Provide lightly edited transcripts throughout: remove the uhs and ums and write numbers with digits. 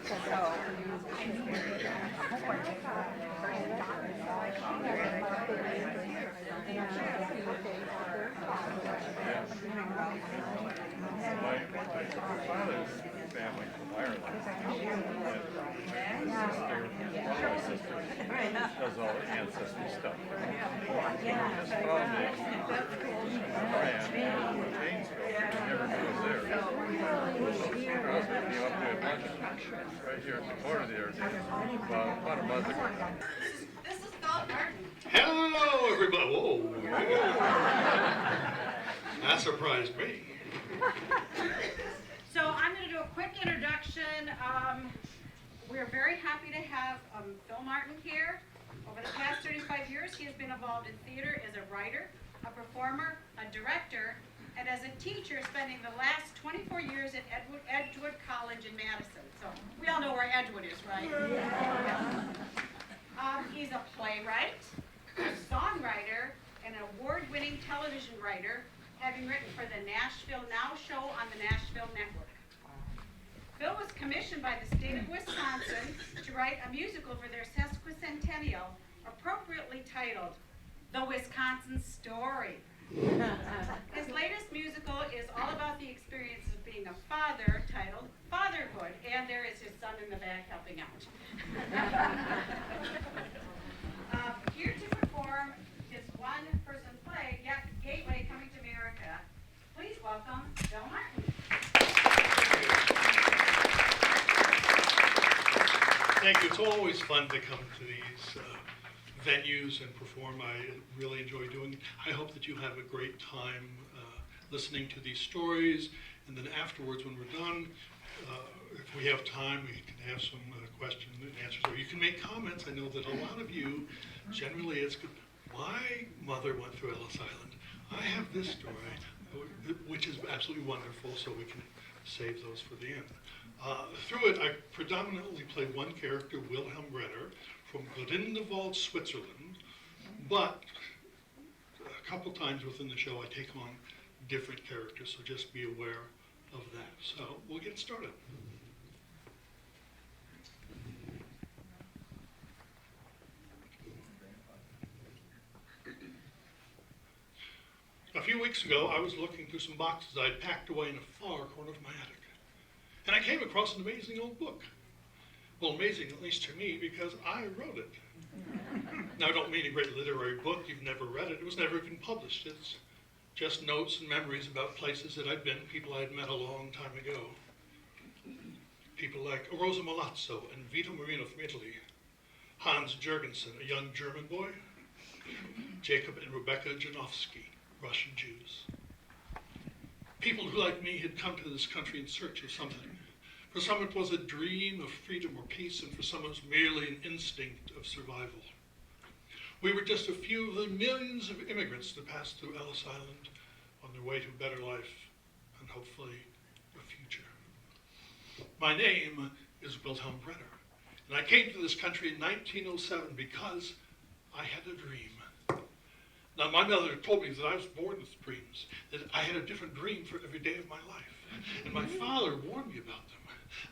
My father's family from Ireland. And my sister does all the ancestry stuff. Just found the branch in Janesville. We never knew it was there. Girls picked me up to a lunch right here at the corner there about a month ago. This is Scott Martin. Hello, everybody. Whoa. That surprised me. So I'm going to do a quick introduction. We're very happy to have Phil Martin here. Over the past 35 years, he has been involved in theater as a writer, a performer, a director, and as a teacher, spending the last 24 years at Edgewood College in Madison. So we all know where Edgewood is, right? He's a playwright, a songwriter, and an award-winning television writer, having written for the Nashville Now show on the Nashville Network. Phil was commissioned by the state of Wisconsin to write a musical for their sesquicentennial, appropriately titled The Wisconsin Story. His latest musical is all about the experience of being a father, titled Fatherhood, and there is his son in the back helping out. Here to perform his one-person play, Gateway Coming to America, please welcome Phil Martin. Thank you. It's always fun to come to these venues and perform. I really enjoy doing it. I hope that you have a great time listening to these stories. And then afterwards, when we're done, if we have time, we can have some questions and answers. Or you can make comments. I know that a lot of you, generally, it's good. My mother went through Ellis Island. I have this story, which is absolutely wonderful, so we can save those for the end. Through it, I predominantly play one character, Wilhelm Renner, from Grindelwald, Switzerland, but a couple times within the show I take on different characters, so just be aware of that. So we'll get started. A few weeks ago, I was looking through some boxes I'd packed away in a far corner of my attic. And I came across an amazing old book. Well, amazing, at least to me, because I wrote it. Now, I don't mean a great literary book. You've never read it. It was never even published. It's just notes and memories about places that I'd been, people I'd met a long time ago. People like Rosa Malazzo and Vito Marino from Italy, Hans Jurgensen, a young German boy, Jacob and Rebecca Janowski, Russian Jews. People who, like me, had come to this country in search of something. For some it was a dream of freedom or peace, and for some it was merely an instinct of survival. We were just a few of the millions of immigrants that passed through Ellis Island on their way to a better life and hopefully a future. My name is Wilhelm Renner, and I came to this country in 1907 because I had a dream. Now, my mother told me that I was born with dreams, that I had a different dream for every day of my life. And my father warned me about them,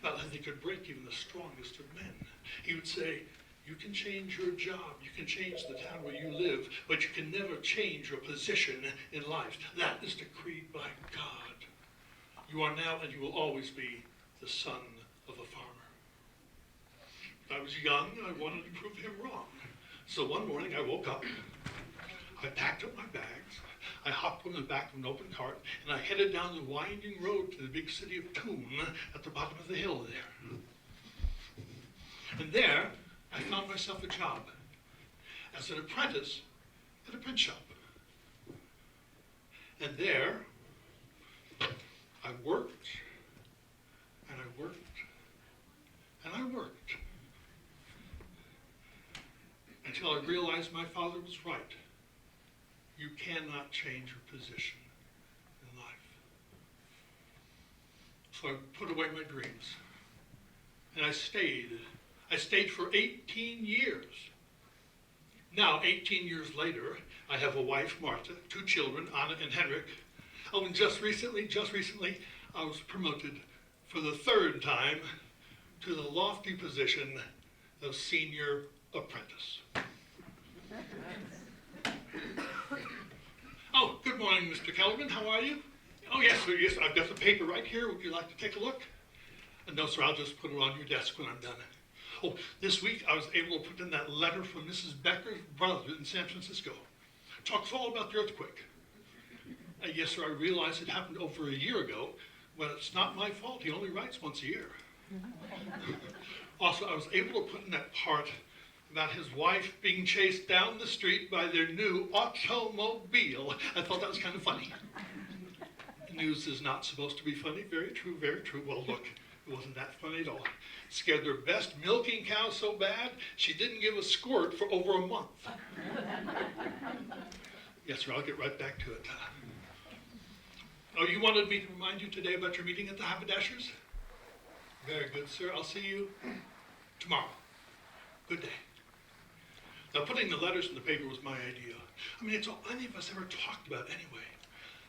not that they could break even the strongest of men. He would say, you can change your job, you can change the town where you live, but you can never change your position in life. That is decreed by God. You are now and you will always be the son of a farmer. When I was young, I wanted to prove him wrong. So one morning I woke up, I packed up my bags, I hopped on the back of an open cart, and I headed down the winding road to the big city of Thun at the bottom of the hill there. And there, I found myself a job as an apprentice at a print shop. And there, I worked, and I worked, and I worked, until I realized my father was right. You cannot change your position in life. So I put away my dreams. And I stayed. I stayed for 18 years. Now, 18 years later, I have a wife, Martha, 2 children, Anna and Henrik. Oh, and just recently, I was promoted for the 3rd time to the lofty position of senior apprentice. Oh, good morning, Mr. Kellerman. How are you? Oh, yes, sir. Yes, I've got the paper right here. Would you like to take a look? No, sir, I'll just put it on your desk when I'm done. Oh, this week I was able to put in that letter from Mrs. Becker's brother in San Francisco. Talks all about the earthquake. Yes, sir, I realize it happened over a year ago, but it's not my fault. He only writes once a year. Also, I was able to put in that part about his wife being chased down the street by their new automobile. I thought that was kind of funny. News is not supposed to be funny. Very true, very true. Well, look, it wasn't that funny at all. It scared their best milking cow so bad, she didn't give a squirt for over a month. Yes, sir, I'll get right back to it. Oh, you wanted me to remind you today about your meeting at the Haberdashers? Very good, sir. I'll see you tomorrow. Good day. Now, putting the letters in the paper was my idea. I mean, it's all any of us ever talked about anyway.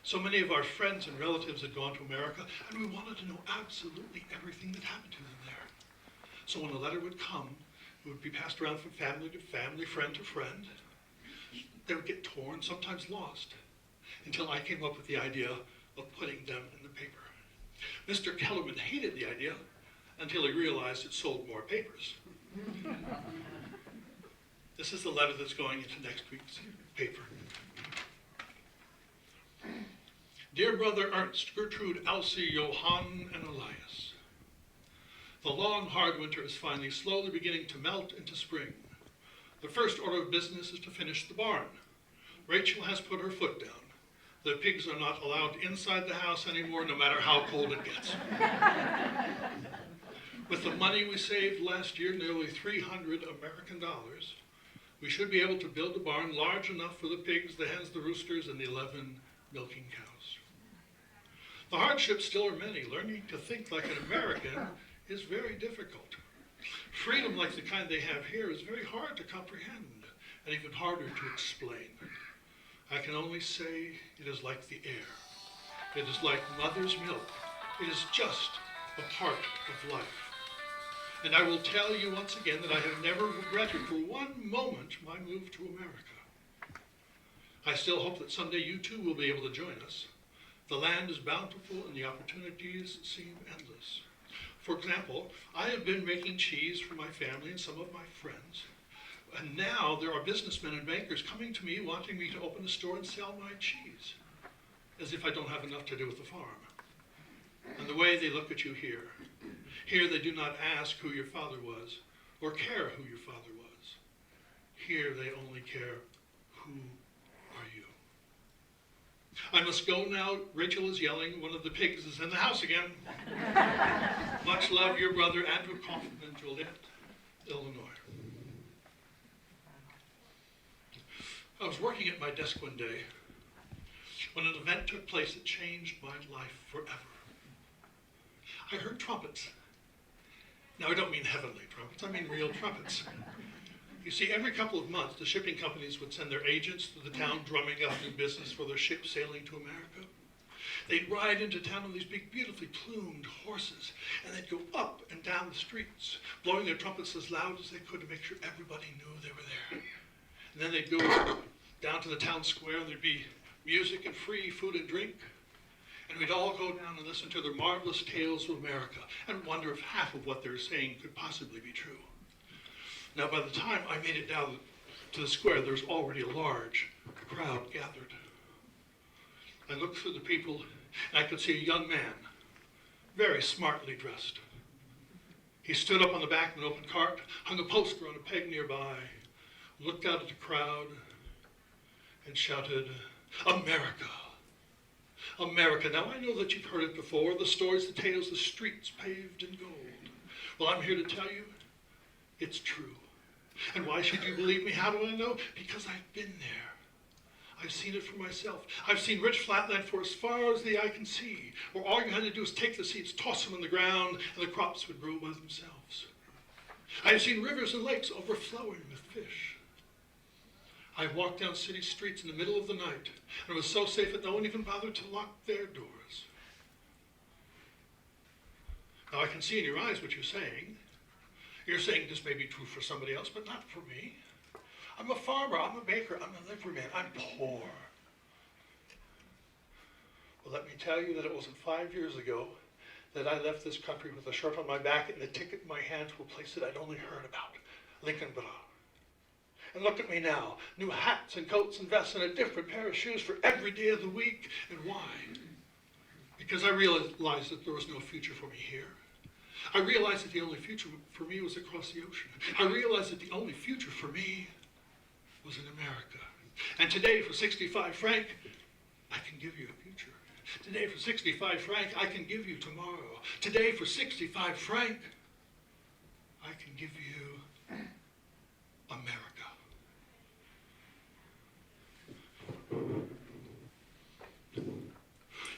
So many of our friends and relatives had gone to America, and we wanted to know absolutely everything that happened to them there. So when a letter would come, it would be passed around from family to family, friend to friend. They would get torn, sometimes lost, until I came up with the idea of putting them in the paper. Mr. Kellerman hated the idea until he realized it sold more papers. This is the letter that's going into next week's paper. Dear Brother Ernst, Gertrude, Elsie, Johann, and Elias. The long, hard winter is finally slowly beginning to melt into spring. The first order of business is to finish the barn. Rachel has put her foot down. The pigs are not allowed inside the house anymore, no matter how cold it gets. With the money we saved last year, nearly $300 American, we should be able to build a barn large enough for the pigs, the hens, the roosters, and the 11 milking cows. The hardships still are many. Learning to think like an American is very difficult. Freedom like the kind they have here is very hard to comprehend and even harder to explain. I can only say it is like the air. It is like mother's milk. It is just a part of life. And I will tell you once again that I have never regretted for one moment my move to America. I still hope that someday you too will be able to join us. The land is bountiful and the opportunities seem endless. For example, I have been making cheese for my family and some of my friends. And now there are businessmen and bankers coming to me wanting me to open a store and sell my cheese, as if I don't have enough to do with the farm. And the way they look at you here. Here they do not ask who your father was or care who your father was. Here they only care who are you. I must go now. Rachel is yelling. One of the pigs is in the house again. Much love, your brother, Andrew Kaufman, Joliet, Illinois. I was working at my desk one day when an event took place that changed my life forever. I heard trumpets. Now, I don't mean heavenly trumpets, I mean real trumpets. You see, every couple of months, the shipping companies would send their agents to the town drumming up new business for their ships sailing to America. They'd ride into town on these big, beautifully plumed horses, and they'd go up and down the streets, blowing their trumpets as loud as they could to make sure everybody knew they were there. And then they'd go down to the town square, and there'd be music and free food and drink. And we'd all go down and listen to their marvelous tales of America and wonder if half of what they're saying could possibly be true. Now, by the time I made it down to the square, there was already a large crowd gathered. I looked through the people, and I could see a young man, very smartly dressed. He stood up on the back of an open cart, hung a poster on a peg nearby, looked out at the crowd, and shouted, "America! America." Now, I know that you've heard it before, the stories, the tales, the streets paved in gold. Well, I'm here to tell you, it's true. And why should you believe me? How do I know? Because I've been there. I've seen it for myself. I've seen rich flatland for as far as the eye can see, where all you had to do was take the seeds, toss them in the ground, and the crops would grow by themselves. I've seen rivers and lakes overflowing with fish. I've walked down city streets in the middle of the night, and it was so safe that no one even bothered to lock their doors. Now I can see in your eyes what you're saying. You're saying this may be true for somebody else, but not for me. I'm a farmer, I'm a baker, I'm a liveryman, I'm poor. Well, let me tell you that it wasn't 5 years ago that I left this country with a shirt on my back and a ticket in my hand to a place that I'd only heard about, Lincoln. And look at me now, new hats and coats and vests and a different pair of shoes for every day of the week. And why? Because I realized that there was no future for me here. I realized that the only future for me was across the ocean. I realized that the only future for me was in America. And today, for 65 franc, I can give you a future. Today, for 65 franc, I can give you tomorrow. Today, for 65 franc, I can give you America.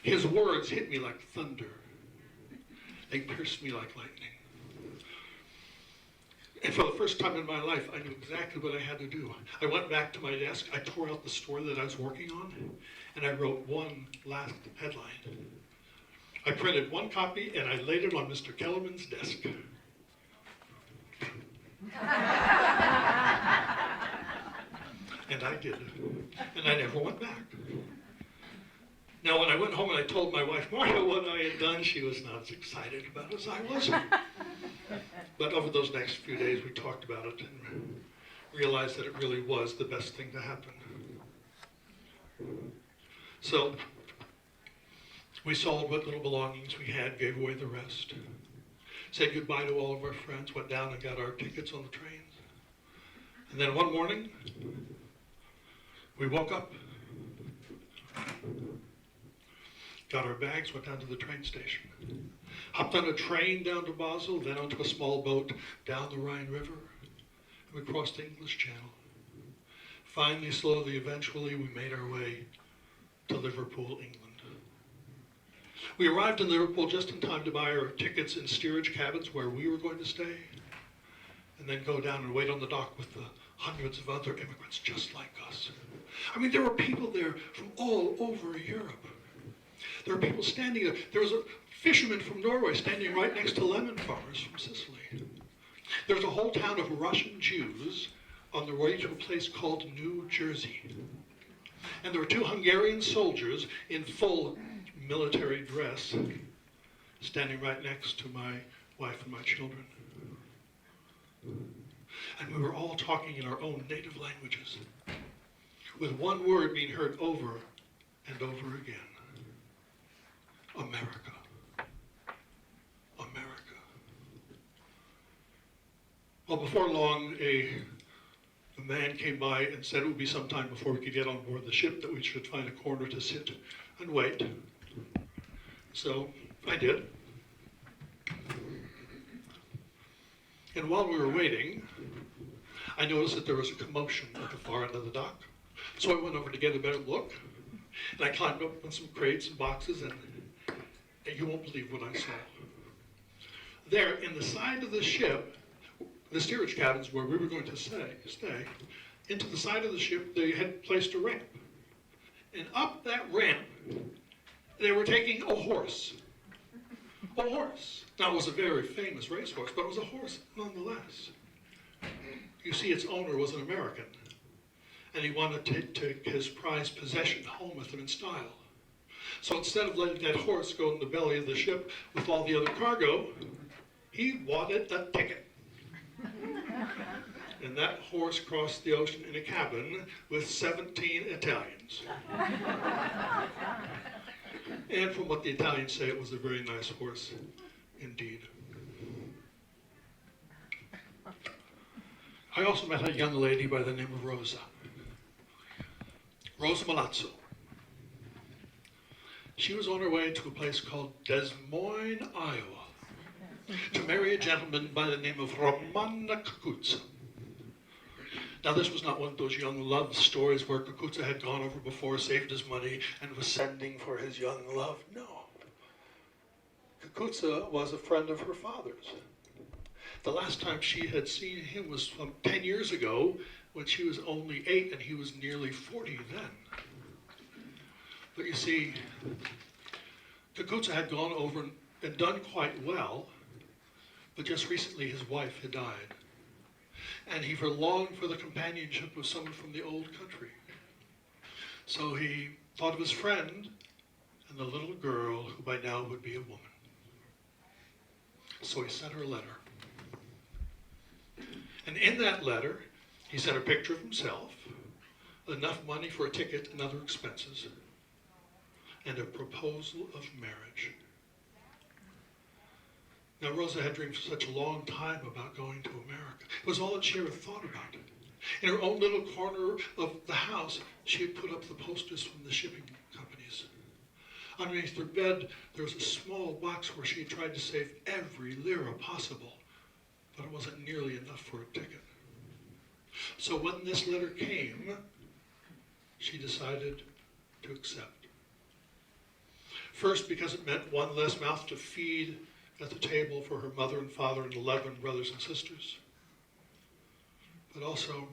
His words hit me like thunder. They pierced me like lightning. And for the first time in my life, I knew exactly what I had to do. I went back to my desk, I tore out the story that I was working on, and I wrote one last headline. I printed one copy, and I laid it on Mr. Kellerman's desk. And I did. And I never went back. Now, when I went home and I told my wife, Martha, what I had done, she was not as excited about it as I was. But over those next few days, we talked about it and realized that it really was the best thing to happen. So, we sold what little belongings we had, gave away the rest, said goodbye to all of our friends, went down and got our tickets on the trains. And then one morning, we woke up, got our bags, went down to the train station, hopped on a train down to Basel, then onto a small boat down the Rhine River, and we crossed the English Channel. Finally, slowly, eventually, we made our way to Liverpool, England. We arrived in Liverpool just in time to buy our tickets in steerage cabins where we were going to stay, and then go down and wait on the dock with the hundreds of other immigrants just like us. I mean, there were people there from all over Europe. There were people standing there. There was a fisherman from Norway standing right next to lemon farmers from Sicily. There was a whole town of Russian Jews on their way to a place called New Jersey. And there were 2 Hungarian soldiers in full military dress standing right next to my wife and my children. And we were all talking in our own native languages, with one word being heard over and over again. America. America. Well, before long, a man came by and said it would be some time before we could get on board the ship, that we should find a corner to sit and wait. So I did. And while we were waiting, I noticed that there was a commotion at the far end of the dock. So I went over to get a better look, and I climbed up on some crates and boxes, and you won't believe what I saw. There, in the side of the ship, the steerage cabins where we were going to stay, into the side of the ship, they had placed a ramp. And up that ramp, they were taking a horse. A horse. Now, it was a very famous racehorse, but it was a horse nonetheless. You see, its owner was an American, and he wanted to take his prized possession home with him in style. So instead of letting that horse go in the belly of the ship with all the other cargo, he wanted a ticket. And that horse crossed the ocean in a cabin with 17 Italians. And from what the Italians say, it was a very nice horse indeed. I also met a young lady by the name of Rosa. Rosa Malazzo. She was on her way to a place called Des Moines, Iowa, to marry a gentleman by the name of Romano Cucuzza. Now, this was not one of those young love stories where Cucuzza had gone over before, saved his money, and was sending for his young love. No. Cucuzza was a friend of her father's. The last time she had seen him was 10 years ago, when she was only 8 and he was nearly 40 then. But you see, Cucuzza had gone over and done quite well, But just recently his wife had died, and he longed for the companionship of someone from the old country. So he thought of his friend and the little girl who by now would be a woman. So he sent her a letter. And in that letter, he sent a picture of himself, enough money for a ticket and other expenses, and a proposal of marriage. Now, Rosa had dreamed for such a long time about going to America. It was all that she ever thought about. In her own little corner of the house, she had put up the posters from the shipping companies. Underneath her bed, there was a small box where she had tried to save every lira possible, but it wasn't nearly enough for a ticket. So when this letter came, she decided to accept. First, because it meant one less mouth to feed at the table for her mother and father and 11 brothers and sisters. But also,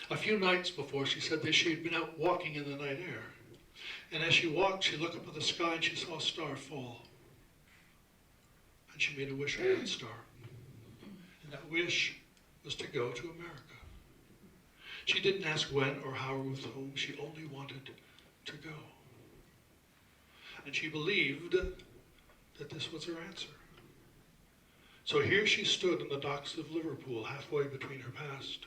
a few nights before, she said that she had been out walking in the night air. And as she walked, she looked up at the sky and she saw a star fall. And she made a wish on that star. And that wish was to go to America. She didn't ask when or how or with whom. She only wanted to go. And she believed that this was her answer. So here she stood on the docks of Liverpool, halfway between her past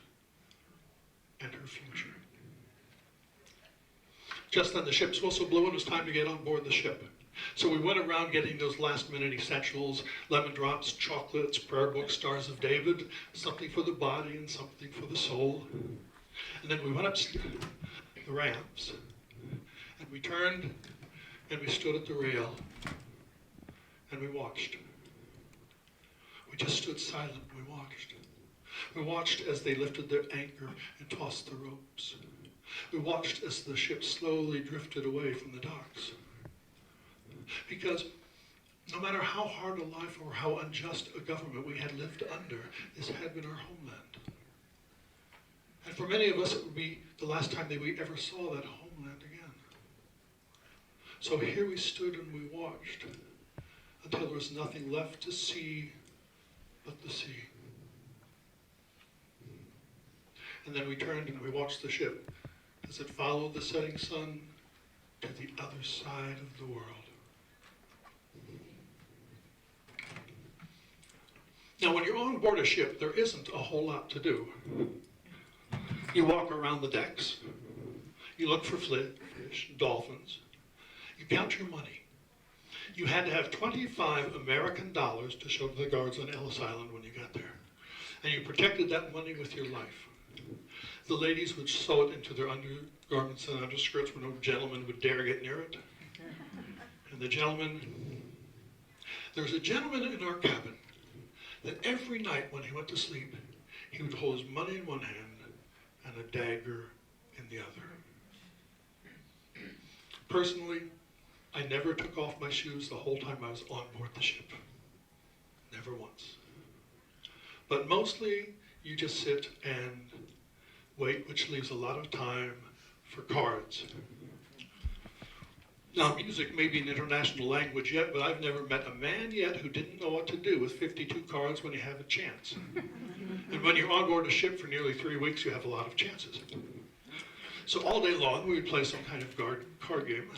and her future. Just then the ship's whistle blew and it was time to get on board the ship. So we went around getting those last-minute essentials, lemon drops, chocolates, prayer books, Stars of David, something for the body and something for the soul. And then we went up the ramps, and we turned, and we stood at the rail, and we watched. We just stood silent and we watched. We watched as they lifted their anchor and tossed the ropes. We watched as the ship slowly drifted away from the docks. Because no matter how hard a life or how unjust a government we had lived under, this had been our homeland. And for many of us, it would be the last time that we ever saw that homeland again. So here we stood and we watched until there was nothing left to see but the sea. And then we turned and we watched the ship as it followed the setting sun to the other side of the world. Now, when you're on board a ship, there isn't a whole lot to do. You walk around the decks. You look for fish, dolphins. You count your money. You had to have 25 American dollars to show to the guards on Ellis Island when you got there. And you protected that money with your life. The ladies would sew it into their undergarments and underskirts where no gentleman would dare get near it. And the gentleman, there was a gentleman in our cabin that every night when he went to sleep, he would hold his money in one hand and a dagger in the other. Personally, I never took off my shoes the whole time I was on board the ship. Never once. But mostly, you just sit and wait, which leaves a lot of time for cards. Now, music may be an international language yet, but I've never met a man yet who didn't know what to do with 52 cards when you have a chance. And when you're on board a ship for nearly 3 weeks, you have a lot of chances. So all day long, we would play some kind of card game.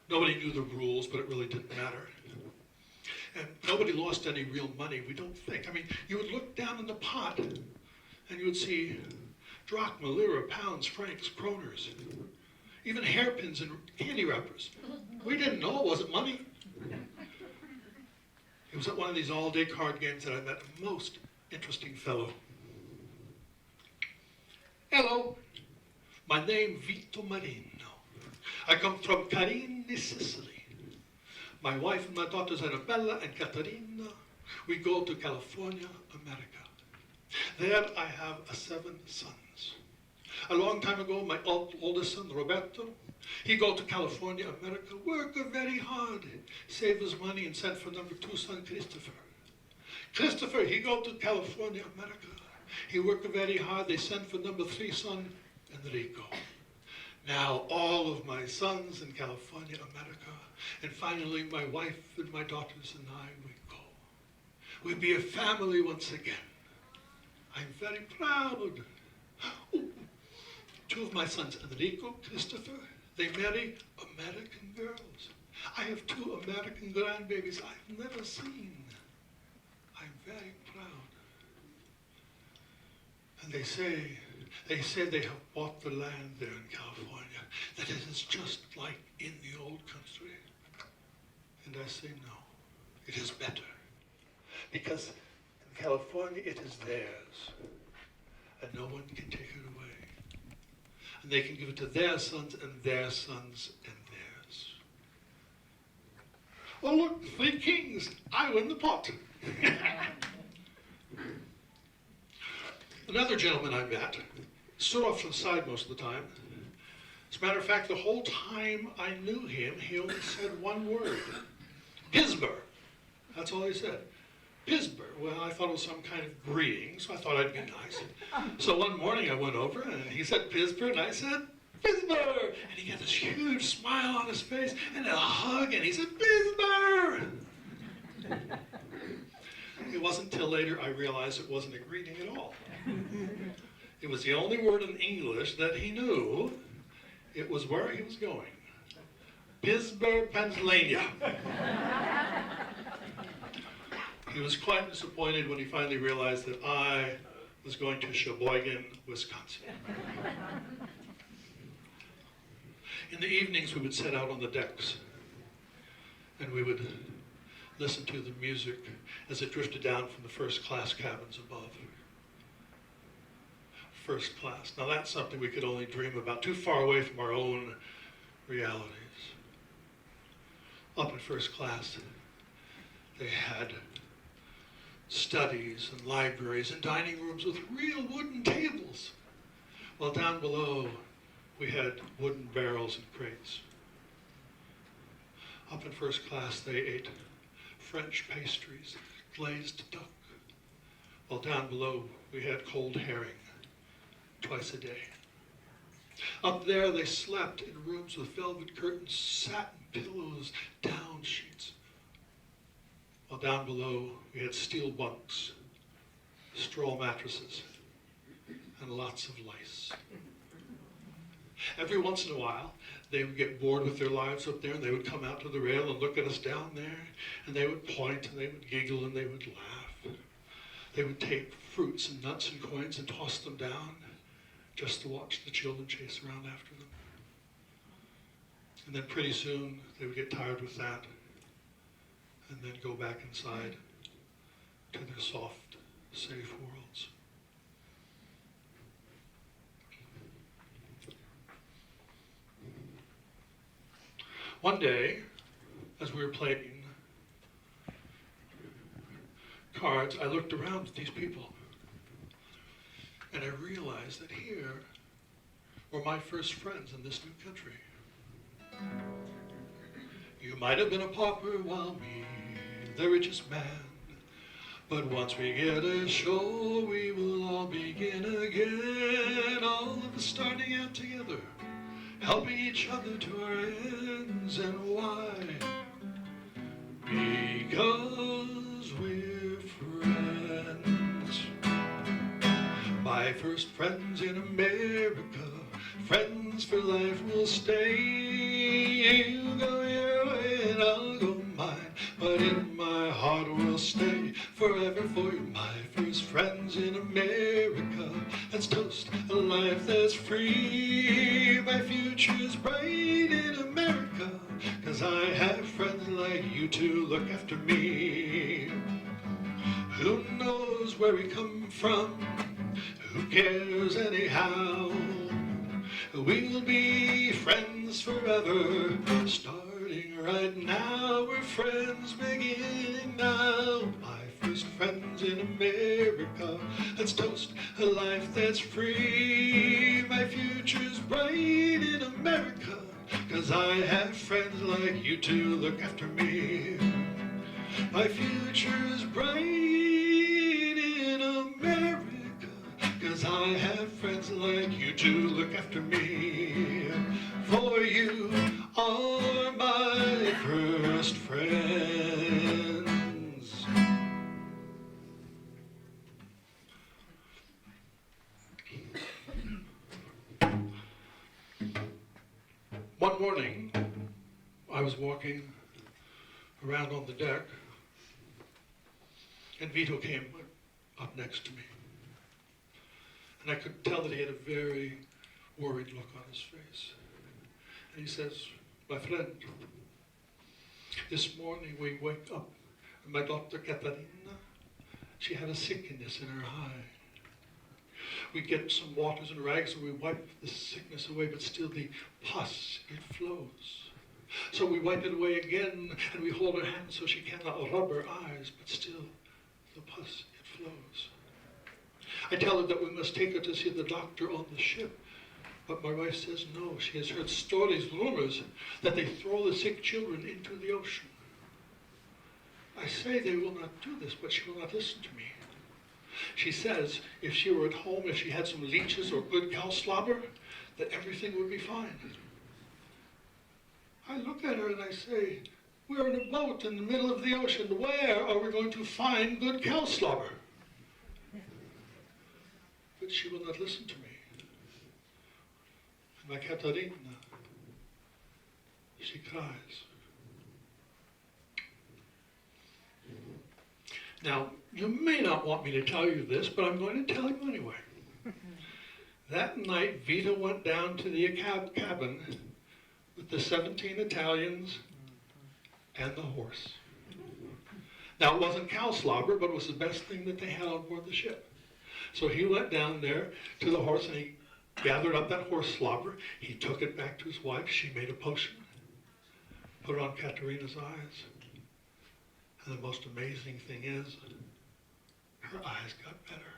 Nobody knew the rules, but it really didn't matter. And nobody lost any real money, we don't think. I mean, you would look down in the pot, and you would see drachma, lira, pounds, francs, kroners, even hairpins and candy wrappers. We didn't know it wasn't money. It was at one of these all-day card games that I met a most interesting fellow. Hello, my name Vito Marino. I come from Carini, Sicily. My wife and my daughters Arabella and Caterina, we go to California, America. There I have 7 sons. A long time ago, my oldest son, Roberto, he go to California, America, work very hard, save his money and send for number 2 son, Christopher. Christopher, he go to California, America. He work very hard, they send for number 3 son, Enrico. Now, all of my sons in California, America, And finally, my wife and my daughters and I, we go. We'll be a family once again. I'm very proud. Oh, two of my sons, Enrico, Christopher, they marry American girls. I have two American grandbabies I've never seen. I'm very proud. And they say they have bought the land there in California, that it is just like in the old country. And I say no, it is better. Because in California it is theirs, and no one can take it away. And they can give it to their sons and their sons and theirs. Oh look, 3 kings, I win the pot. Another gentleman I met stood off to the side most of the time. As a matter of fact, the whole time I knew him, he only said one word. Pisber. That's all he said. Pisber. Well, I thought it was some kind of greeting, so I thought I'd be nice. So one morning I went over and he said Pisber, and I said, Pisber! And he got this huge smile on his face and a hug, and he said, Pisber! It wasn't till later I realized it wasn't a greeting at all. It was the only word in English that he knew. It was where he was going. Pittsburgh, Pennsylvania. He was quite disappointed when he finally realized that I was going to Sheboygan, Wisconsin. In the evenings, we would sit out on the decks, and we would listen to the music as it drifted down from the first-class cabins above. First class. Now that's something we could only dream about, too far away from our own realities. Up in first class, they had studies and libraries and dining rooms with real wooden tables. While down below, we had wooden barrels and crates. Up in first class, they ate French pastries, glazed duck. While down below, we had cold herring twice a day. Up there, they slept in rooms with velvet curtains, satin pillows, down sheets. While down below, we had steel bunks, straw mattresses, and lots of lice. Every once in a while, they would get bored with their lives up there, and they would come out to the rail and look at us down there, and they would point, and they would giggle, and they would laugh. They would take fruits and nuts and coins and toss them down, just to watch the children chase around after them. And then pretty soon, they would get tired with that, and then go back inside to their soft, safe worlds. One day, as we were playing cards, I looked around at these people, and I realized that here were my first friends in this new country. You might have been a pauper while me, the richest man, but once we get ashore, we will all begin again, all of us starting out together, helping each other to our ends. And why? Because we're friends. My first friends in America, friends for life will stay. You go your way and I'll go mine, but in my heart we'll stay forever for you. My first friends in America, let's toast a life that's free. My future's bright in America, 'cause I have friends like you to look after me. Who knows where we come from? Who cares anyhow? We'll be friends forever, starting right now. We're friends beginning now. My first friends in America, let's toast a life that's free. My future's bright in America, 'cause I have friends like you to look after me. My future's bright in America, 'cause I have friends like you to look after me. For you are my friends. friends. One morning, I was walking around on the deck, and Vito came up next to me. And I could tell that he had a very worried look on his face. And he says, "My friend, this morning we wake up, and my daughter Katarina, she had a sickness in her eye. We get some waters and rags and we wipe the sickness away, but still the pus, it flows. So we wipe it away again, and we hold her hand so she cannot rub her eyes, but still the pus, it flows. I tell her that we must take her to see the doctor on the ship. But my wife says no. She has heard stories, rumors, that they throw the sick children into the ocean. I say they will not do this, but she will not listen to me. She says if she were at home, if she had some leeches or good cow slobber, that everything would be fine. I look at her and I say, we're in a boat in the middle of the ocean. Where are we going to find good cow slobber? But she will not listen to me. My Katarina, she cries. Now, you may not want me to tell you this, but I'm going to tell you anyway. That night, Vito went down to the cabin with the 17 Italians and the horse. Now, it wasn't cow slobber, but it was the best thing that they had on board the ship. So he went down there to the horse and he gathered up that horse slobber. He took it back to his wife. She made a potion, put it on Katarina's eyes. And the most amazing thing is, her eyes got better.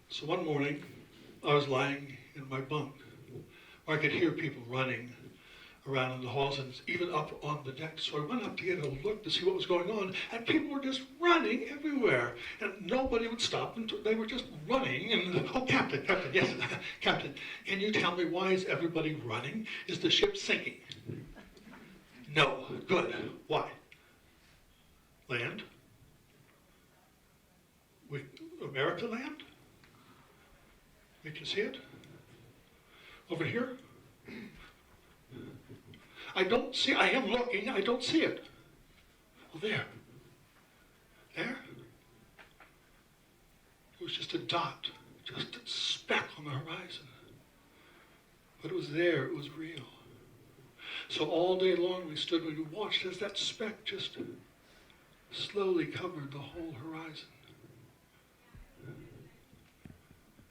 So one morning, I was lying in my bunk, where I could hear people running around in the halls and even up on the deck. So I went up to get a look to see what was going on, and people were just running everywhere, and nobody would stop until they were just running. And oh, Captain, yes, Captain, can you tell me why is everybody running? Is the ship sinking? No. Good. Why? Land? America land? We can see it? Over here? I don't see, I am looking, I don't see it. Oh, there. There? It was just a dot, just a speck on the horizon. But it was there, it was real. So all day long we stood and we watched as that speck just slowly covered the whole horizon.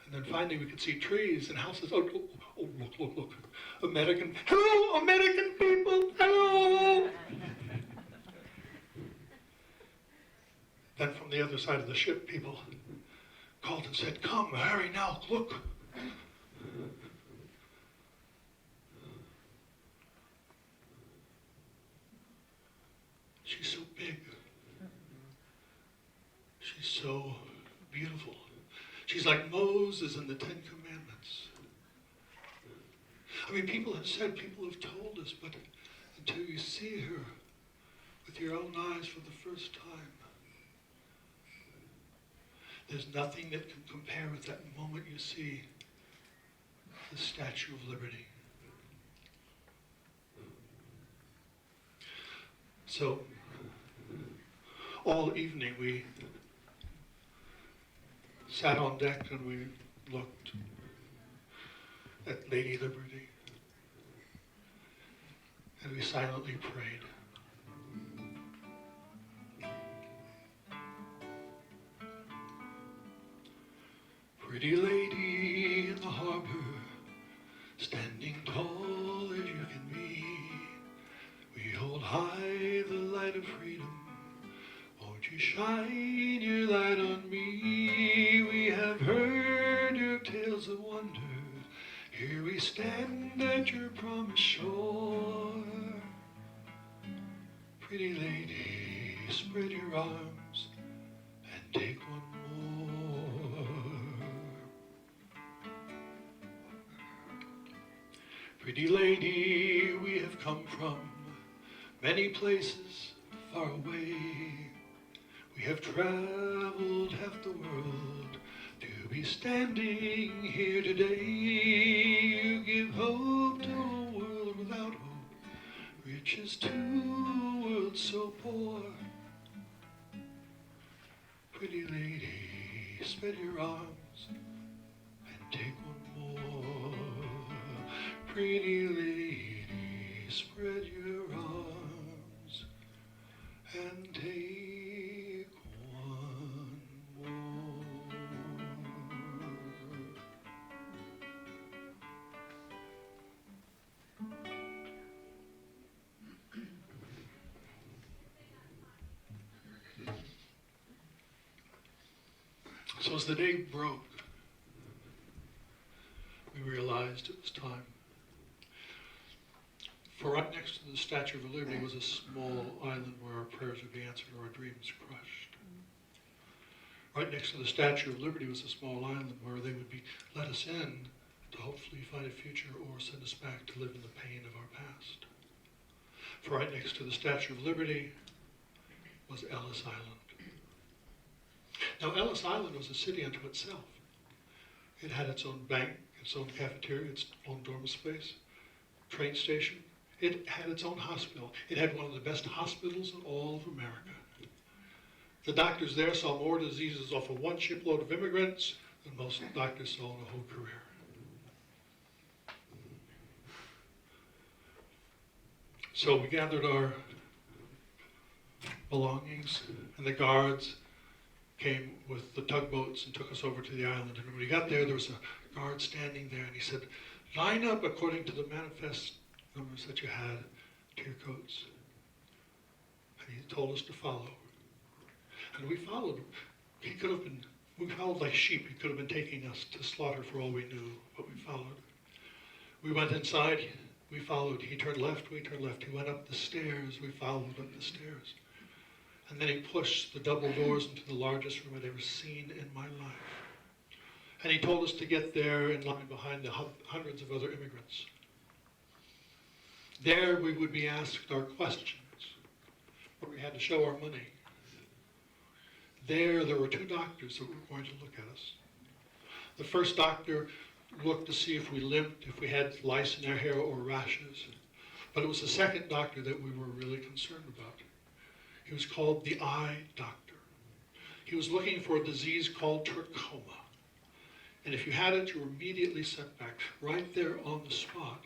And then finally we could see trees and houses. Oh, look. American, hello, American people, hello! Then from the other side of the ship, people called and said, come, hurry now, look. She's so big. She's so beautiful. She's like Moses in the Ten Commandments. I mean, people have said, people have told us, but until you see her with your own eyes for the first time, there's nothing that can compare with that moment you see the Statue of Liberty. So, all evening we sat on deck and we looked at Lady Liberty and we silently prayed. Pretty lady in the harbor, standing tall as you can be, we hold high the light of freedom. Won't you shine your light on me? We have heard your tales of wonder. Here we stand at your promised shore. Pretty lady, spread your arms and take one more. Pretty lady, we have come from many places far away. We have traveled half the world to be standing here today. You give hope to a world without hope, riches to a world so poor. Pretty lady, spread your arms and take one more. Pretty lady, spread your arms and take one more. So as the day broke, we realized it was time. For right next to the Statue of Liberty was a small island where our prayers would be answered or our dreams crushed. Right next to the Statue of Liberty was a small island where they would let us in to hopefully find a future or send us back to live in the pain of our past. For right next to the Statue of Liberty was Ellis Island. Now, Ellis Island was a city unto itself. It had its own bank, its own cafeteria, its own dorm space, train station. It had its own hospital. It had one of the best hospitals in all of America. The doctors there saw more diseases off of one shipload of immigrants than most doctors saw in a whole career. So we gathered our belongings, and the guards came with the tugboats and took us over to the island. And when we got there, there was a guard standing there, and he said, "Line up according to the manifest numbers that you had to your coats." And he told us to follow. And we followed. We followed like sheep. He could have been taking us to slaughter for all we knew, but we followed. We went inside, we followed. He turned left, we turned left. He went up the stairs, we followed up the stairs. And then he pushed the double doors into the largest room I'd ever seen in my life. And he told us to get there in line behind the hundreds of other immigrants. There we would be asked our questions, where we had to show our money. There were two doctors that were going to look at us. The first doctor looked to see if we limped, if we had lice in our hair or rashes. But it was the second doctor that we were really concerned about. He was called the eye doctor. He was looking for a disease called trachoma. And if you had it, you were immediately sent back. Right there on the spot,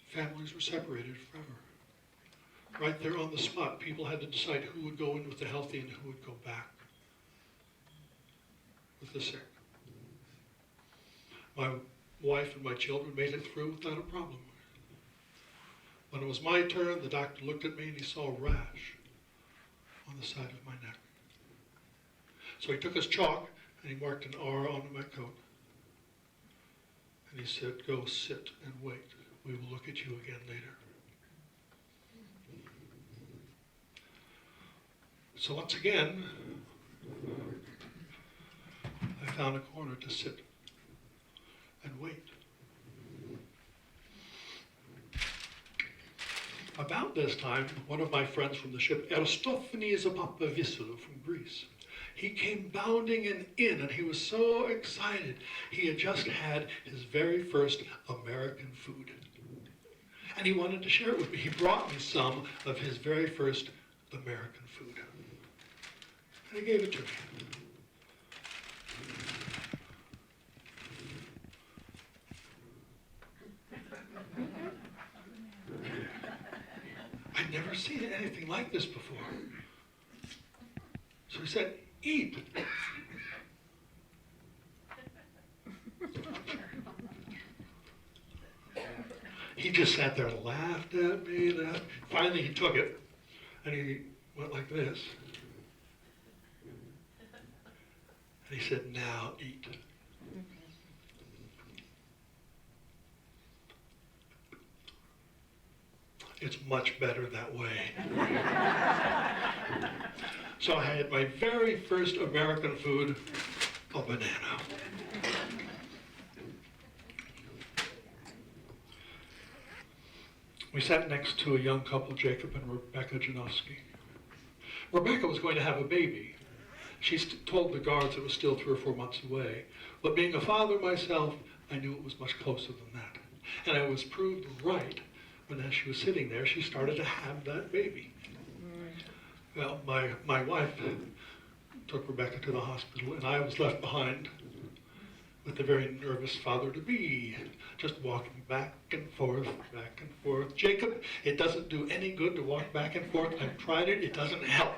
families were separated forever. Right there on the spot, people had to decide who would go in with the healthy and who would go back with the sick. My wife and my children made it through without a problem. When it was my turn, the doctor looked at me and he saw a rash on the side of my neck. So he took his chalk and he marked an R onto my coat. And he said, "Go sit and wait. We will look at you again later." So once again, I found a corner to sit and wait. About this time, one of my friends from the ship, Aristophanes Papavissalou from Greece, he came bounding in, and he was so excited. He had just had his very first American food. And he wanted to share it with me. He brought me some of his very first American food. And he gave it to me. I'd never seen anything like this before. So he said, "Eat." He just sat there and laughed at me. Finally, he took it, and he went like this. And he said, "Now eat." It's much better that way. So I had my very first American food, a banana. We sat next to a young couple, Jacob and Rebecca Janowski. Rebecca was going to have a baby. She told the guards it was still 3 or 4 months away. But being a father myself, I knew it was much closer than that. And I was proved right when, as she was sitting there, she started to have that baby. Well, my wife took Rebecca to the hospital, and I was left behind with the very nervous father-to-be, just walking back and forth, back and forth. Jacob, it doesn't do any good to walk back and forth. I've tried it. It doesn't help.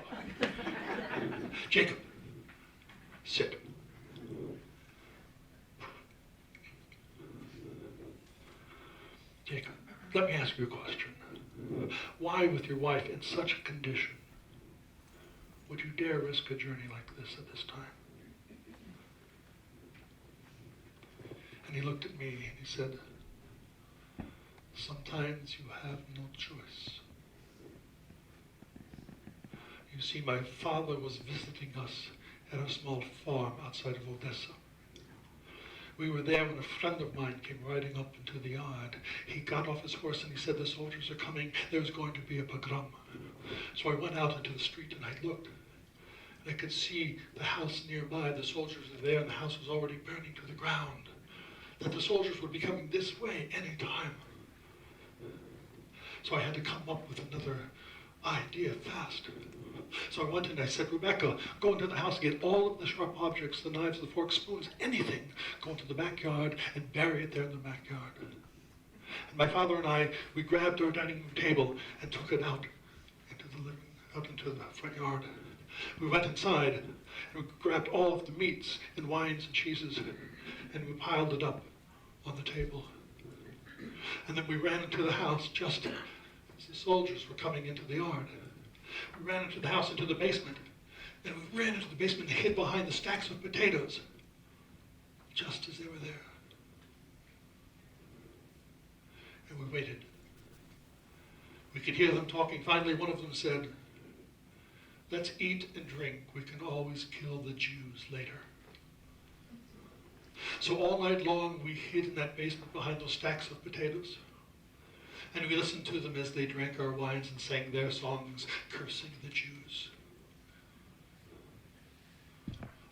Jacob, sit. Jacob, let me ask you a question. Why, with your wife in such a condition, would you dare risk a journey like this at this time? And he looked at me and he said, sometimes you have no choice. You see, my father was visiting us at a small farm outside of Odessa. We were there when a friend of mine came riding up into the yard. He got off his horse and he said, the soldiers are coming. There's going to be a pogrom. So I went out into the street and I looked. And I could see the house nearby. The soldiers were there and the house was already burning to the ground. That the soldiers would be coming this way any time. So I had to come up with another idea fast. So I went and I said, Rebecca, go into the house, get all of the sharp objects, the knives, the forks, spoons, anything. Go into the backyard and bury it there in the backyard. And my father and I, we grabbed our dining room table and took it out into the front yard. We went inside and we grabbed all of the meats and wines and cheeses and we piled it up on the table. And then we ran into the house just as the soldiers were coming into the yard. We ran into the house, into the basement, and we ran into the basement and hid behind the stacks of potatoes, just as they were there. And we waited. We could hear them talking. Finally, one of them said, let's eat and drink. We can always kill the Jews later. So all night long, we hid in that basement behind those stacks of potatoes. And we listened to them as they drank our wines and sang their songs, cursing the Jews.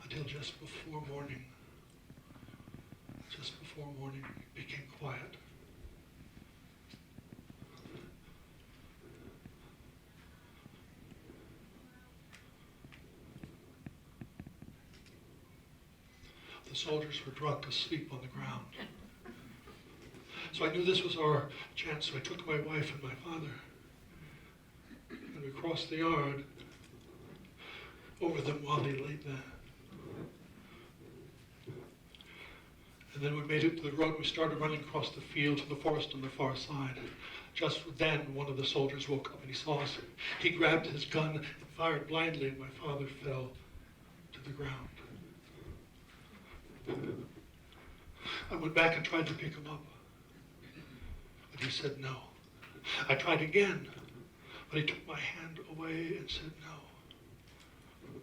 Until just before morning, it became quiet. The soldiers were drunk asleep on the ground. So I knew this was our chance, so I took my wife and my father, and we crossed the yard over them while they lay there. And then we made it to the road. We started running across the field to the forest on the far side. Just then, one of the soldiers woke up and he saw us. He grabbed his gun and fired blindly, and my father fell to the ground. I went back and tried to pick him up. But he said no. I tried again, but he took my hand away and said no.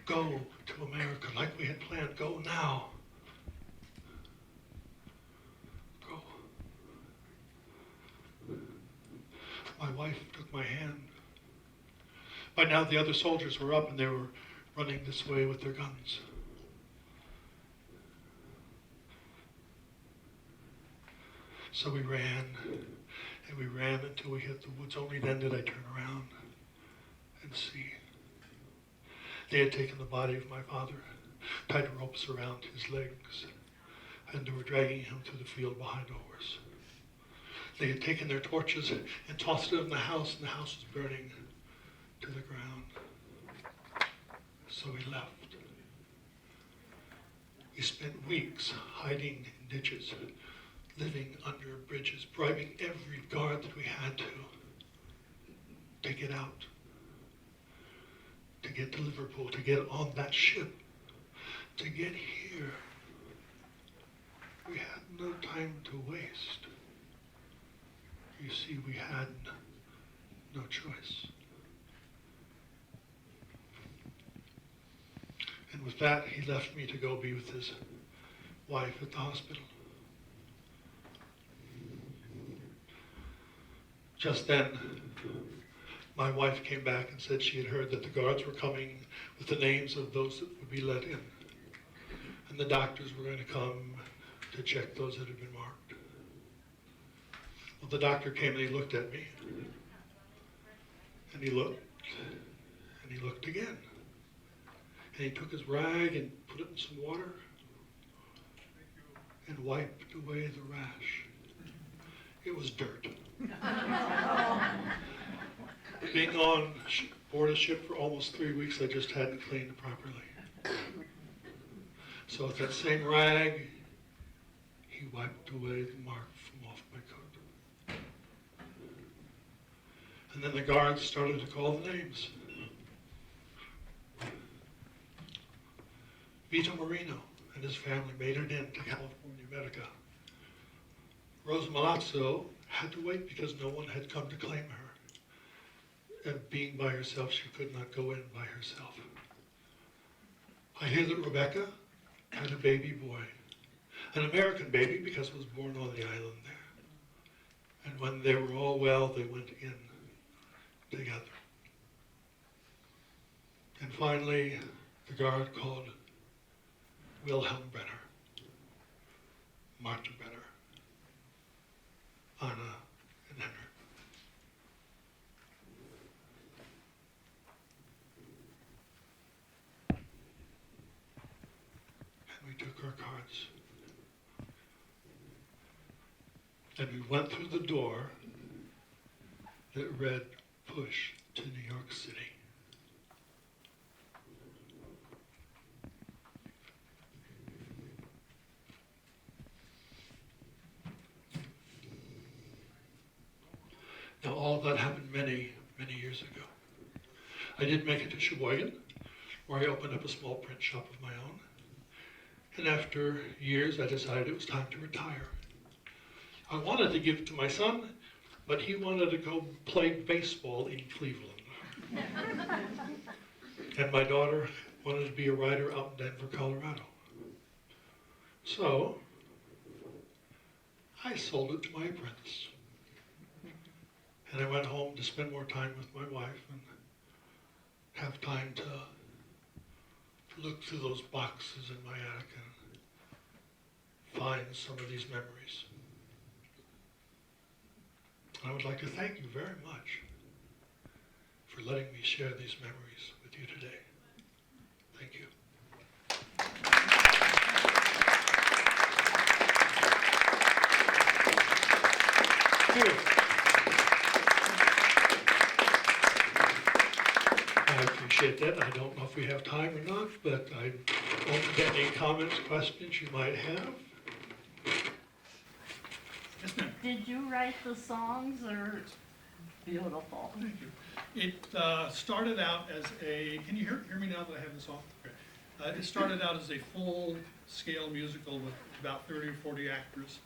Go to America like we had planned. Go now. Go. My wife took my hand. By now the other soldiers were up and they were running this way with their guns. So we ran, and we ran until we hit the woods. Only then did I turn around and see. They had taken the body of my father, tied ropes around his legs, and they were dragging him through the field behind a horse. They had taken their torches and tossed it in the house, and the house was burning to the ground. So we left. We spent weeks hiding in ditches, living under bridges, bribing every guard that we had to get out, to get to Liverpool, to get on that ship, to get here. We had no time to waste. You see, we had no choice. And with that, he left me to go be with his wife at the hospital. Just then, my wife came back and said she had heard that the guards were coming with the names of those that would be let in. And the doctors were going to come to check those that had been marked. Well, the doctor came and he looked at me. And he looked. And he looked again. And he took his rag and put it in some water and wiped away the rash. It was dirt. Being on board a ship for almost 3 weeks, I just hadn't cleaned properly. So with that same rag, he wiped away the mark from off my coat. And then the guards started to call the names. Vito Marino and his family made it into California, America. Rosa Malazzo had to wait because no one had come to claim her. And being by herself, she could not go in by herself. I hear that Rebecca had a baby boy, an American baby because it was born on the island there. And when they were all well, they went in together. And finally, the guard called Wilhelm Brenner, Martin Brenner, Anna and Henry. And we took our cards. And we went through the door that read, "Push to New York City." Now, all that happened many, many years ago. I did make it to Sheboygan, where I opened up a small print shop of my own. And after years, I decided it was time to retire. I wanted to give it to my son, but he wanted to go play baseball in Cleveland. And my daughter wanted to be a writer out in Denver, Colorado. So, I sold it to my apprentice. And I went home to spend more time with my wife and have time to look through those boxes in my attic and find some of these memories. I would like to thank you very much for letting me share these memories with you today. Thank you. I appreciate that. I don't know if we have time or not, but I don't get any comments, questions you might have. Yes, ma'am. Did you write the songs or? Beautiful. Thank you. It started out as a, can you hear me now that I have this off? Okay. It started out as a full-scale musical with about 30 or 40 actors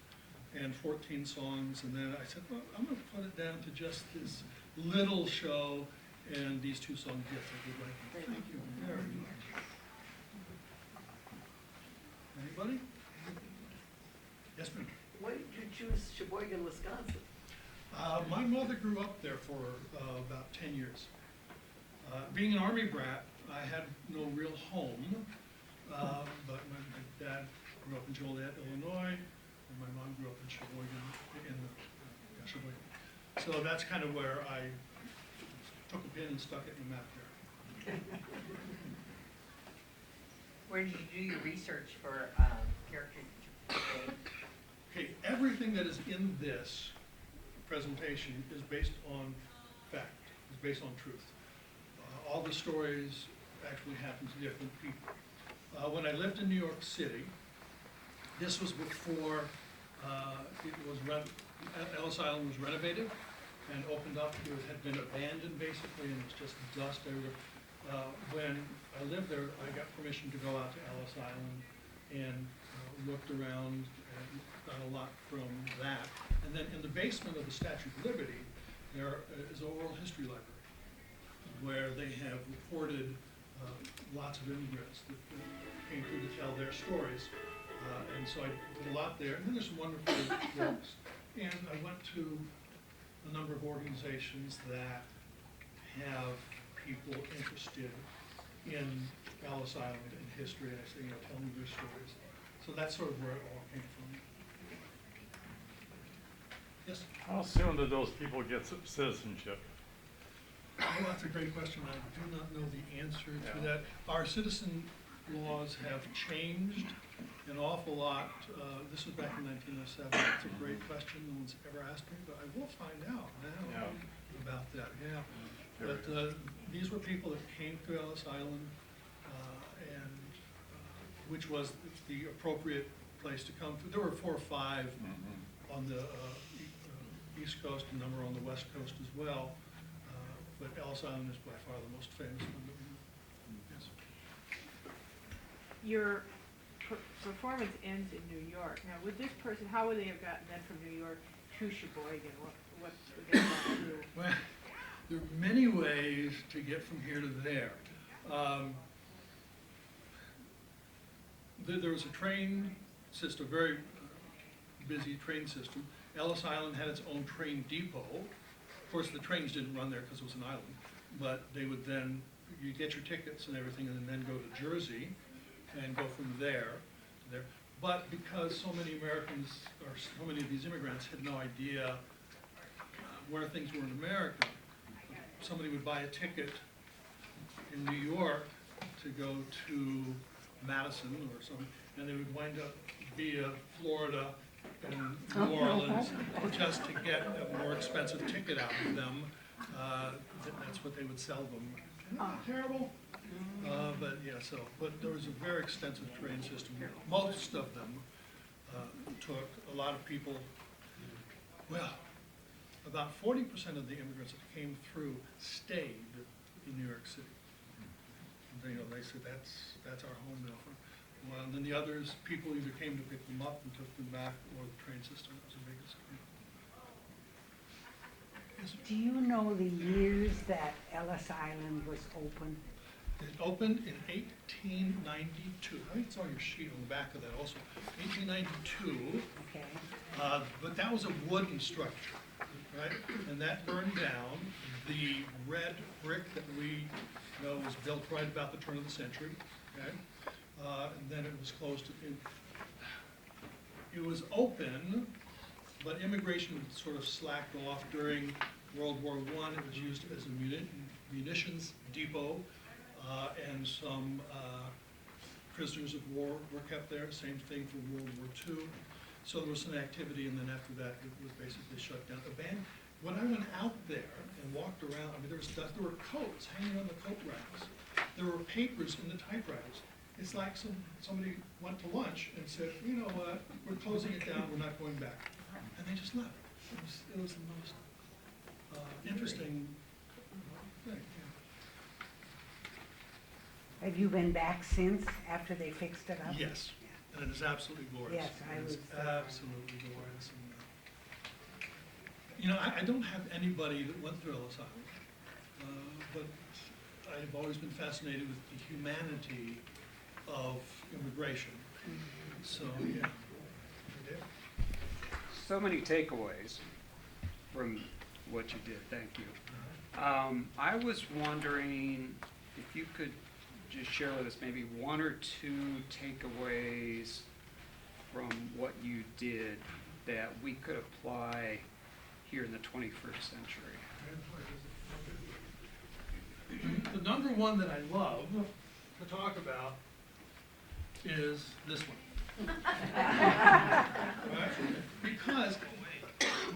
and 14 songs, and then I said, well, I'm going to put it down to just this little show and these two songs. Yes, I did write them. Thank you very much. Anybody? Yes, ma'am. Why did you choose Sheboygan, Wisconsin? My mother grew up there for about 10 years. Being an Army brat, I had no real home, but my dad grew up in Joliet, Illinois, and my mom grew up in Sheboygan, Sheboygan. So that's kind of where I took a pin and stuck it in the map there. Where did you do your research for character? Okay, everything that is in this presentation is based on fact, is based on truth. All the stories actually happen to different people. When I lived in New York City, this was before Ellis Island was renovated and opened up. It had been abandoned basically, and it was just dust everywhere. When I lived there, I got permission to go out to Ellis Island and looked around and got a lot from that. And then in the basement of the Statue of Liberty, there is an oral history library where they have recorded lots of immigrants that came through to tell their stories. And so I did a lot there. And then there's some wonderful books. And I went to a number of organizations that have people interested in Ellis Island and history, and I say, tell me your stories. So that's sort of where it all came from. Yes? How soon do those people get citizenship? Oh, that's a great question. I do not know the answer to Yeah. that. Our citizen laws have changed an awful lot. This was back in 1907. It's a great question. No one's ever asked me, but I will find out now Yeah. about that. Yeah. Curious. But these were people that came to Ellis Island, which was the appropriate place to come to. There were 4 or 5 on the East Coast, a number on the West Coast as well. But Ellis Island is by far the most famous one that we know. Yes. Your performance ends in New York. Now, with this person, how would they have gotten then from New York to Sheboygan? What would they have gone through? Well, there are many ways to get from here to there. There was a train system, very busy train system. Ellis Island had its own train depot. Of course, the trains didn't run there because it was an island, but they would then, you get your tickets and everything, and then go to Jersey and go from there to there. But because so many Americans, or so many of these immigrants had no idea where things were in America, somebody would buy a ticket in New York to go to Madison or something, and they would wind up via Florida and New Orleans just to get a more expensive ticket out of them. That's what they would sell them. Isn't that terrible? But yeah, but there was a very extensive train system. Most of them took a lot of people. Well, about 40% of the immigrants that came through stayed in New York City. And they said that's our home now. Well, and then the others, people either came to pick them up and took them back, or the train system was the biggest. Yes. Do you know the years that Ellis Island was open? It opened in 1892. I think it's on your sheet on the back of that also. 1892, Okay. but that was a wooden structure, right? And that burned down. The red brick that we know was built right about the turn of the century, okay? And then it was closed. It was open, but immigration sort of slacked off during World War I. It was used as a munitions depot, and some prisoners of war were kept there. Same thing for World War II. So there was some activity, and then after that, it was basically shut down. When I went out there and walked around, I mean, there were coats hanging on the coat racks. There were papers in the typewriters. It's like somebody went to lunch and said, you know what, we're closing it down, we're not going back. And they just left. It was the most interesting thing. Yeah. Have you been back since, after they fixed it up? Yes, and it is absolutely glorious. Yes, I It is was, absolutely glorious. And, I don't have anybody that went through Ellis Island, but I've always been fascinated with the humanity of immigration. So, yeah. So many takeaways from what you did, thank you. I was wondering if you could just share with us maybe 1 or 2 takeaways from what you did that we could apply here in the 21st century. The number one that I love to talk about is this one. Right? Because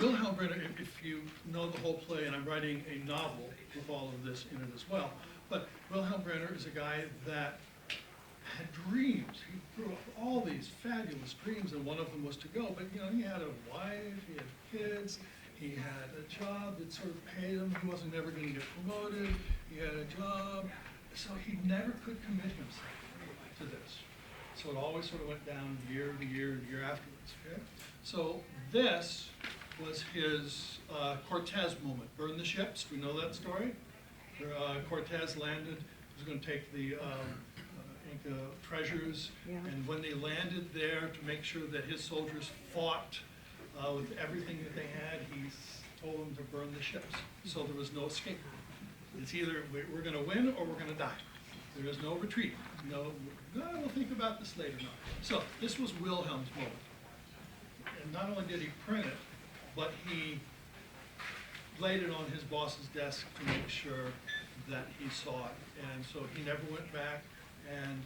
Wilhelm Brenner, if you know the whole play, and I'm writing a novel with all of this in it as well, but Wilhelm Brenner is a guy that had dreams. He grew up with all these fabulous dreams, and one of them was to go. But he had a wife, he had kids, he had a job that sort of paid him. He wasn't ever going to get promoted. He had a job, so he never could commit himself to this. So it always sort of went down year to year and year afterwards. Okay? So this was his Cortez moment. Burn the ships. We know that story. Cortez landed. He was going to take the Inca treasures, Yeah. and when they landed there to make sure that his soldiers fought with everything that they had, he told them them to burn the ships, so there was no escape. It's either we're gonna win or we're gonna die. There is no retreat, no, we'll think about this later, no. So this was Wilhelm's moment. And not only did he print it, but he laid it on his boss's desk to make sure that he saw it. And so he never went back, and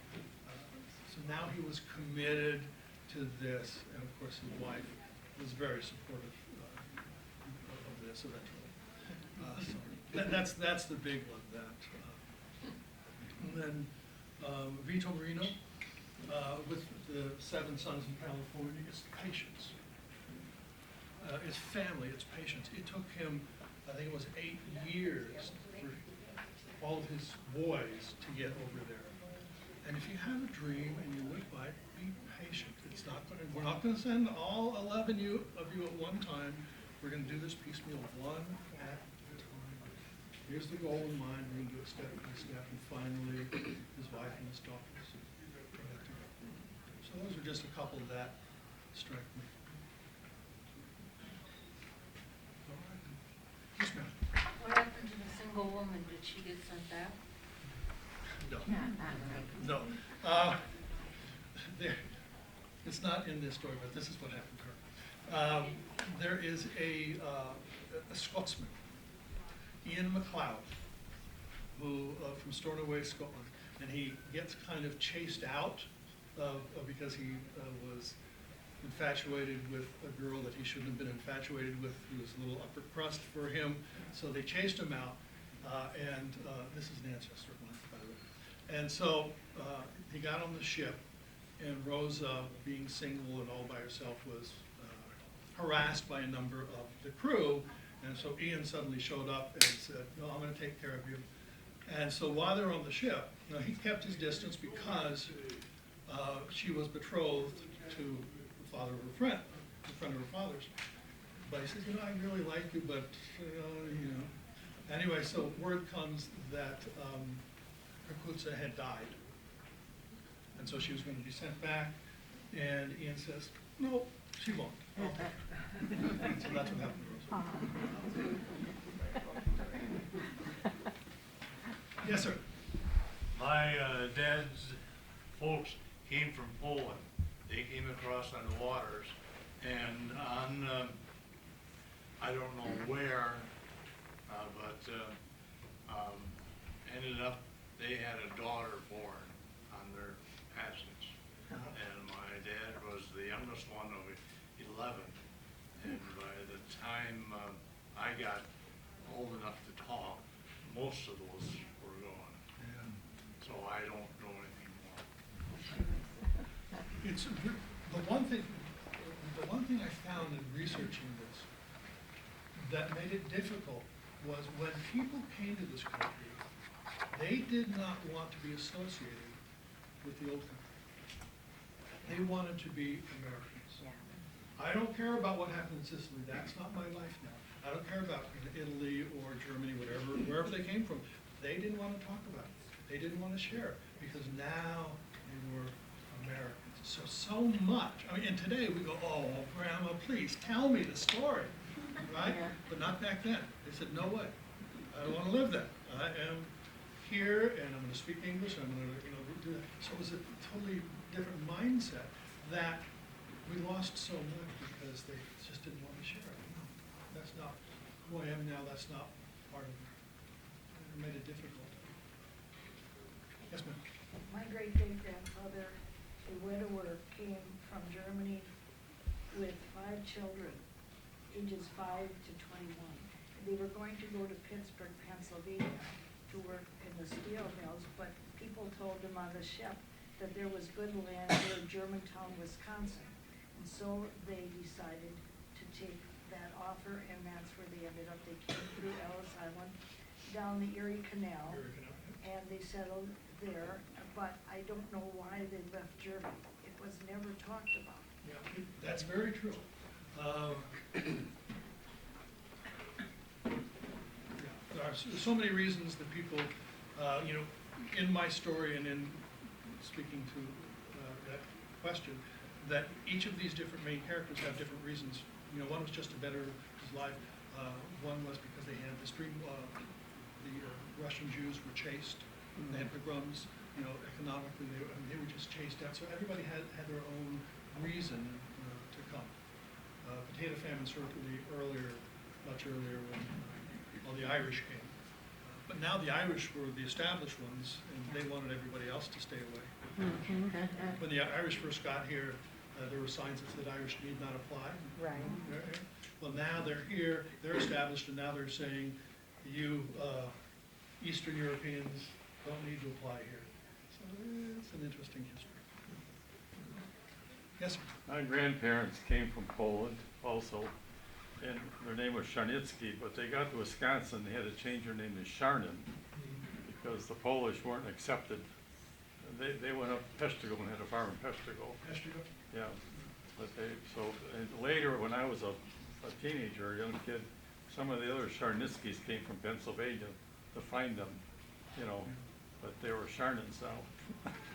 so now he was committed to this, and of course his wife was very supportive of this eventually. So that's the big one. And then Vito Marino, with the 7 sons in California, it's patience. It's family, it's patience. It took him, I think it was 8 years for all of his boys to get over there. And if you have a dream and you live by it, be patient. It's not gonna, we're not going to send all 11 of you at one time. We're going to do this piecemeal, one at a time. Here's the goal in mind. We're going to do it step by step. And finally, his wife and his daughters got to go. So those are just a couple that strike me. All right. Yes, ma'am. What happened to the single woman? Did she get sent back? No. No. It's not in this story, but this is what happened to her. There is a Scotsman, Ian MacLeod, who from Stornoway, Scotland, and he gets kind of chased out because he was infatuated with a girl that he shouldn't have been infatuated with, who was a little upper crust for him. So they chased him out, and this is an ancestor of mine, by the way. And so he got on the ship, and Rosa, being single and all by herself, was harassed by a number of the crew. And so Ian suddenly showed up and said, "No, I'm going to take care of you." And so while they're on the ship, he kept his distance because she was betrothed to the father of her friend, the friend of her father's. But he says, "I really like you, but Anyway, so word comes that Rakutsa had died. And so she was going to be sent back, and Ian says, "No, she won't. I'll take her." So that's what happened to Rosa. Yes, sir. My dad's folks came from Poland. They came across on the waters, and on, I don't know where, but ended up, they had a daughter born on their passage. And my dad was the youngest one of 11. And by the time I got old enough to talk, most of those were gone. So I don't know anything more. It's the one thing I found in researching this that made it difficult was when people came to this country, they did not want to be associated with the old country. They wanted to be Americans. I don't care about what happened in Sicily. That's not my life now. I don't care about Italy or Germany, wherever they came from. They didn't want to talk about it. They didn't want to share it because now they were Americans. So much. I mean, and today we go, "Oh, Grandma, please tell me the story," right? Yeah. But not back then. They said, "No way. I don't want to live that. I am here, and I'm going to speak English. I'm going to do that." So it was a totally different mindset that we lost so much because they just didn't want to share it. That's not who I am now. That's not part of me. It made it difficult. Yes, ma'am. My great-great-grandfather, a widower, came from Germany with 5 children, ages 5 to 21. They were going to go to Pittsburgh, Pennsylvania to work in the steel mills, but people told them on the ship that there was good land near Germantown, Wisconsin. And so they decided to take that offer, and that's where they ended up. They came through Ellis Island, down the Erie Canal, and they settled there, but I don't know why they left Germany. It was never talked about. Yeah, that's very true. There are so many reasons that people, in my story and in speaking to that question, that each of these different main characters have different reasons. One was just to better his life. One was because they had the Russian Jews were chased, they had pogroms, economically, they were just chased out. So everybody had their own reason to come. Potato famine certainly much earlier when all the Irish came. But now the Irish were the established ones, and they wanted everybody else to stay away. When the Irish first got here, there were signs that said Irish need not apply. Right. Well, now they're here, they're established, and now they're saying, you Eastern Europeans don't need to apply here. So it's an interesting history. Yes, sir? My grandparents came from Poland also, and their name was Charnicki, but they got to Wisconsin, they had to change their name to Charnin because the Polish weren't accepted. They went up to Peshtigo and had a farm in Peshtigo. Peshtigo? Yeah, but and later when I was a teenager, a young kid, some of the other Charnickis came from Pennsylvania to find them, but they were Charnins now.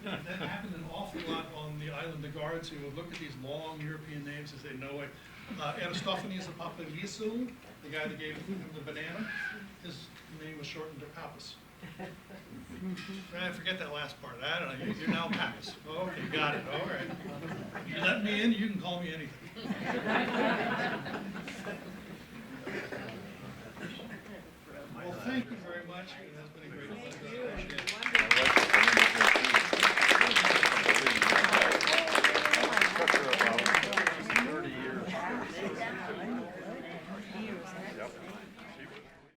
That happened an awful lot on the island. The guards who would look at these long European names as they know it. Aristophanes of Papagisu, the guy that gave him the banana, his name was shortened to Pappus. I forget that last part. I don't know. You're now Pappus. Okay, got it. All right. You let me in, you can call me anything. Well, thank you very much. It has been